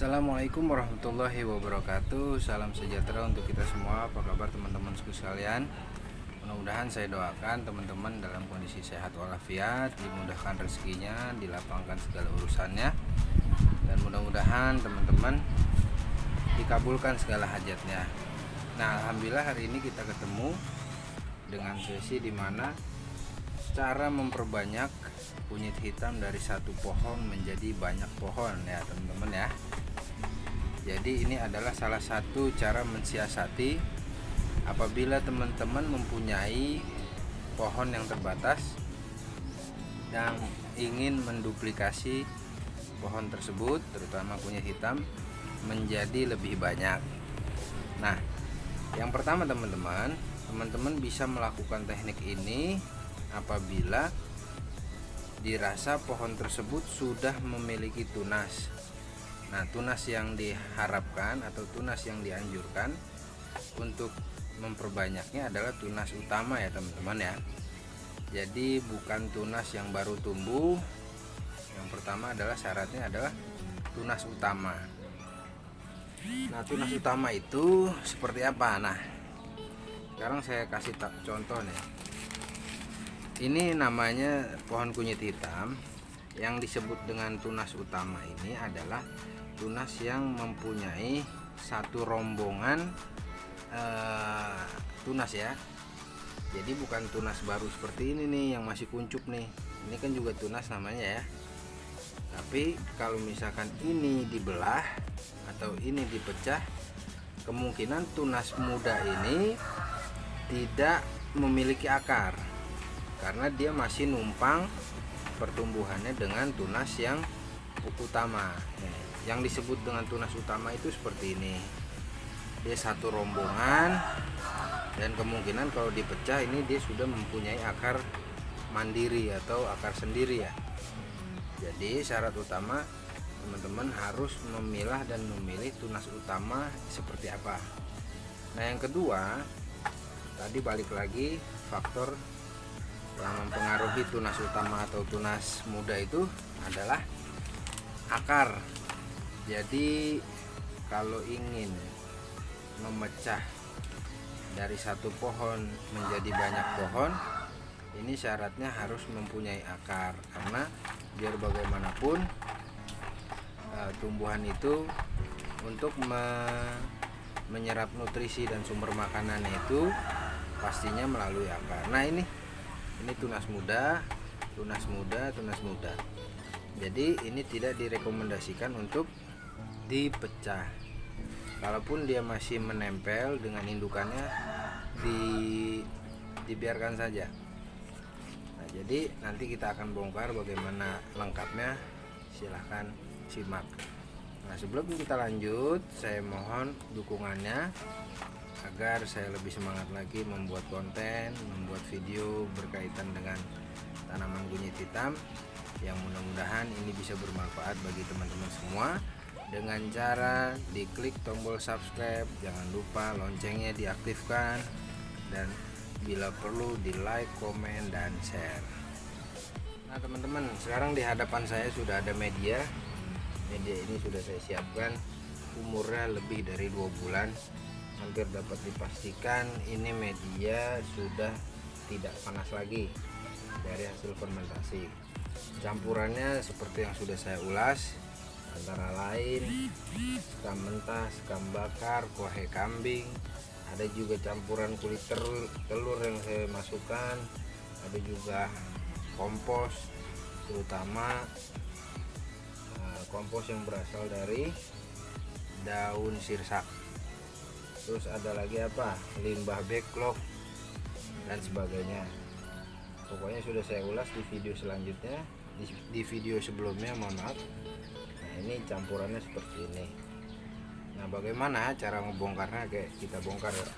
Assalamualaikum warahmatullahi wabarakatuh. Salam sejahtera untuk kita semua. Apa kabar teman-teman sekalian? Mudah-mudahan saya doakan teman-teman dalam kondisi sehat walafiat, dimudahkan rezekinya, dilapangkan segala urusannya, dan mudah-mudahan teman-teman dikabulkan segala hajatnya. Nah, alhamdulillah hari ini kita ketemu dengan sesi dimana cara memperbanyak kunyit hitam dari satu pohon menjadi banyak pohon ya teman-teman ya. Jadi ini adalah salah satu cara mensiasati apabila teman-teman mempunyai pohon yang terbatas dan ingin menduplikasi pohon tersebut, terutama kunyit hitam, menjadi lebih banyak. Nah, yang pertama teman-teman bisa melakukan teknik ini apabila dirasa pohon tersebut sudah memiliki tunas. Nah, tunas yang diharapkan atau tunas yang dianjurkan untuk memperbanyaknya adalah tunas utama ya teman-teman ya. Jadi bukan tunas yang baru tumbuh. Yang pertama adalah syaratnya adalah tunas utama. Nah, tunas utama itu seperti apa? Nah, sekarang saya kasih contoh nih. Ini namanya pohon kunyit hitam. Yang disebut dengan tunas utama ini adalah tunas yang mempunyai satu rombongan tunas ya. Jadi bukan tunas baru seperti ini nih yang masih kuncup nih. Ini kan juga tunas namanya ya. Tapi kalau misalkan ini dibelah atau ini dipecah, kemungkinan tunas muda ini tidak memiliki akar karena dia masih numpang pertumbuhannya dengan tunas yang utama. Yang disebut dengan tunas utama itu seperti ini, dia satu rombongan dan kemungkinan kalau dipecah ini dia sudah mempunyai akar mandiri atau akar sendiri ya. Jadi syarat utama teman-teman harus memilah dan memilih tunas utama seperti apa. Nah, yang kedua tadi balik lagi, faktor yang mempengaruhi tunas utama atau tunas muda itu adalah akar. Jadi kalau ingin memecah dari satu pohon menjadi banyak pohon, ini syaratnya harus mempunyai akar, karena biar bagaimanapun tumbuhan itu untuk menyerap nutrisi dan sumber makanan itu pastinya melalui akar. Nah, ini tunas muda. Jadi ini tidak direkomendasikan untuk dipecah. Kalaupun dia masih menempel dengan indukannya, dibiarkan saja. Nah, jadi nanti kita akan bongkar bagaimana lengkapnya. Silahkan simak. Nah, sebelum kita lanjut, saya mohon dukungannya agar saya lebih semangat lagi membuat konten, membuat video berkaitan dengan tanaman kunyit hitam yang mudah-mudahan ini bisa bermanfaat bagi teman-teman semua dengan cara diklik tombol subscribe, jangan lupa loncengnya diaktifkan, dan bila perlu di like, komen, dan share. Nah teman-teman, sekarang di hadapan saya sudah ada media ini sudah saya siapkan, umurnya lebih dari 2 bulan. Hampir dapat dipastikan ini media sudah tidak panas lagi dari hasil fermentasi. Campurannya seperti yang sudah saya ulas, antara lain sekam mentah, sekam bakar, kohe kambing, ada juga campuran kulit telur yang saya masukkan, ada juga kompos, terutama kompos yang berasal dari daun sirsak. Terus ada lagi apa, limbah backlog dan sebagainya. Pokoknya sudah saya ulas di video selanjutnya, di video sebelumnya, mohon maaf. Nah, ini campurannya seperti ini. Nah, bagaimana cara membongkarnya? Kayak kita bongkar ya.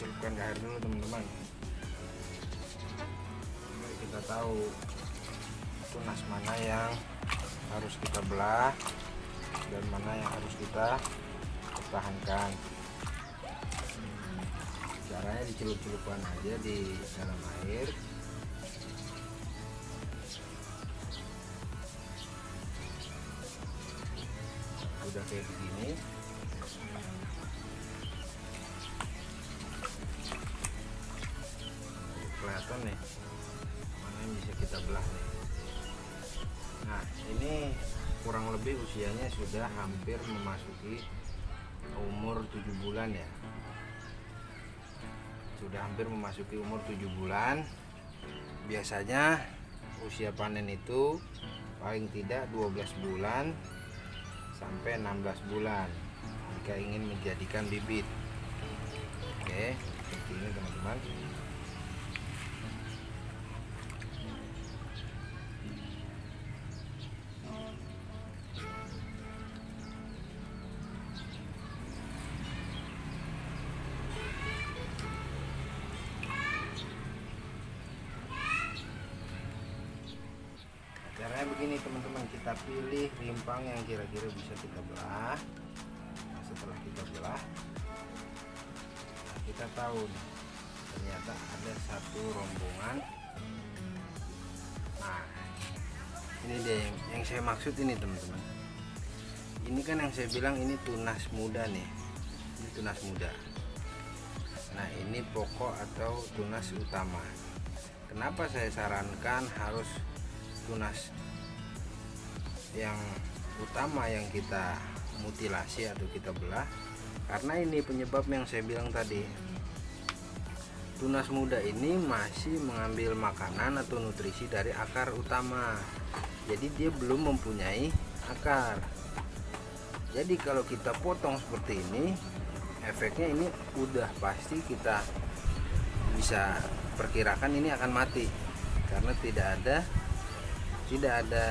celupkan ke air dulu teman-teman. Kita tahu tunas mana yang harus kita belah dan mana yang harus kita pertahankan. Caranya dicelup-celupkan aja di dalam air. Udah kayak begini. Kelihatan nih mana yang bisa kita belah nih. Nah, ini kurang lebih usianya sudah hampir memasuki umur 7 bulan ya. Sudah hampir memasuki umur 7 bulan. Biasanya usia panen itu paling tidak 12 bulan sampai 16 bulan jika ingin menjadikan bibit. Oke, seperti ini teman-teman. Caranya begini teman-teman, kita pilih rimpang yang kira-kira bisa kita belah. Nah, setelah kita belah, kita tahu nih, ternyata ada satu rombongan. Nah, ini dia yang saya maksud ini teman-teman. Ini kan yang saya bilang ini tunas muda nih, ini tunas muda. Nah, ini pokok atau tunas utama. Kenapa saya sarankan harus tunas yang utama yang kita mutilasi atau kita belah? Karena ini penyebab yang saya bilang tadi, tunas muda ini masih mengambil makanan atau nutrisi dari akar utama, jadi dia belum mempunyai akar. Jadi kalau kita potong seperti ini, efeknya ini udah pasti kita bisa perkirakan ini akan mati karena tidak ada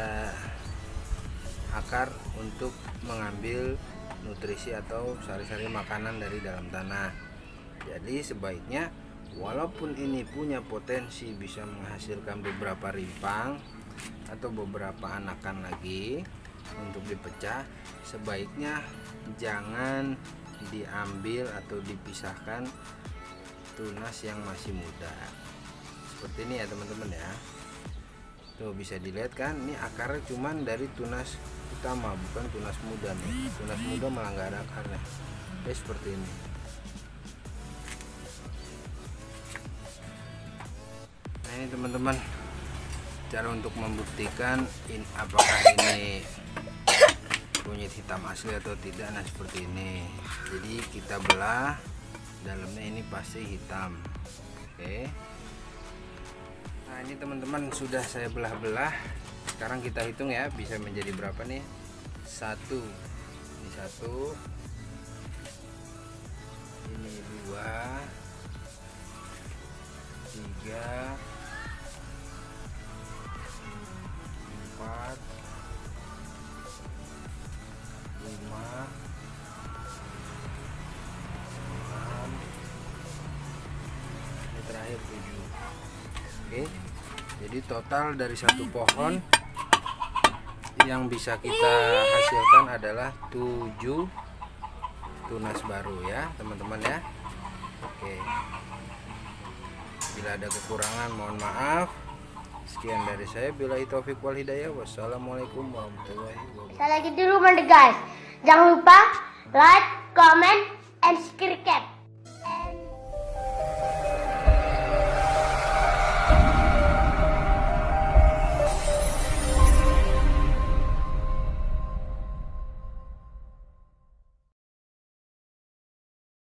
akar untuk mengambil nutrisi atau sari-sari makanan dari dalam tanah. Jadi sebaiknya walaupun ini punya potensi bisa menghasilkan beberapa rimpang atau beberapa anakan lagi untuk dipecah, sebaiknya jangan diambil atau dipisahkan tunas yang masih muda. Seperti ini ya teman-teman ya. Tuh bisa dilihat kan, ini akarnya cuman dari tunas utama, bukan tunas muda nih. Tunas muda malah nggak ada akarnya. Oke, seperti ini. Nah, ini teman-teman, cara untuk membuktikan apakah ini kunyit hitam asli atau tidak. Nah, seperti ini. Jadi kita belah, dalamnya ini pasti hitam. Oke. Nah, ini teman-teman sudah saya belah-belah. Sekarang kita hitung ya, bisa menjadi berapa nih? 1. Ini 1. Ini 2. 3. 4. 5. 6. Ini terakhir 7. Oke, jadi total dari satu pohon yang bisa kita hasilkan adalah 7 tunas baru ya teman-teman ya. Oke, bila ada kekurangan mohon maaf. Sekian dari saya, billahi taufik wal hidayah. Wassalamualaikum warahmatullahi wabarakatuh. Saya lagi di rumah guys. Jangan lupa like, comment, and subscribe.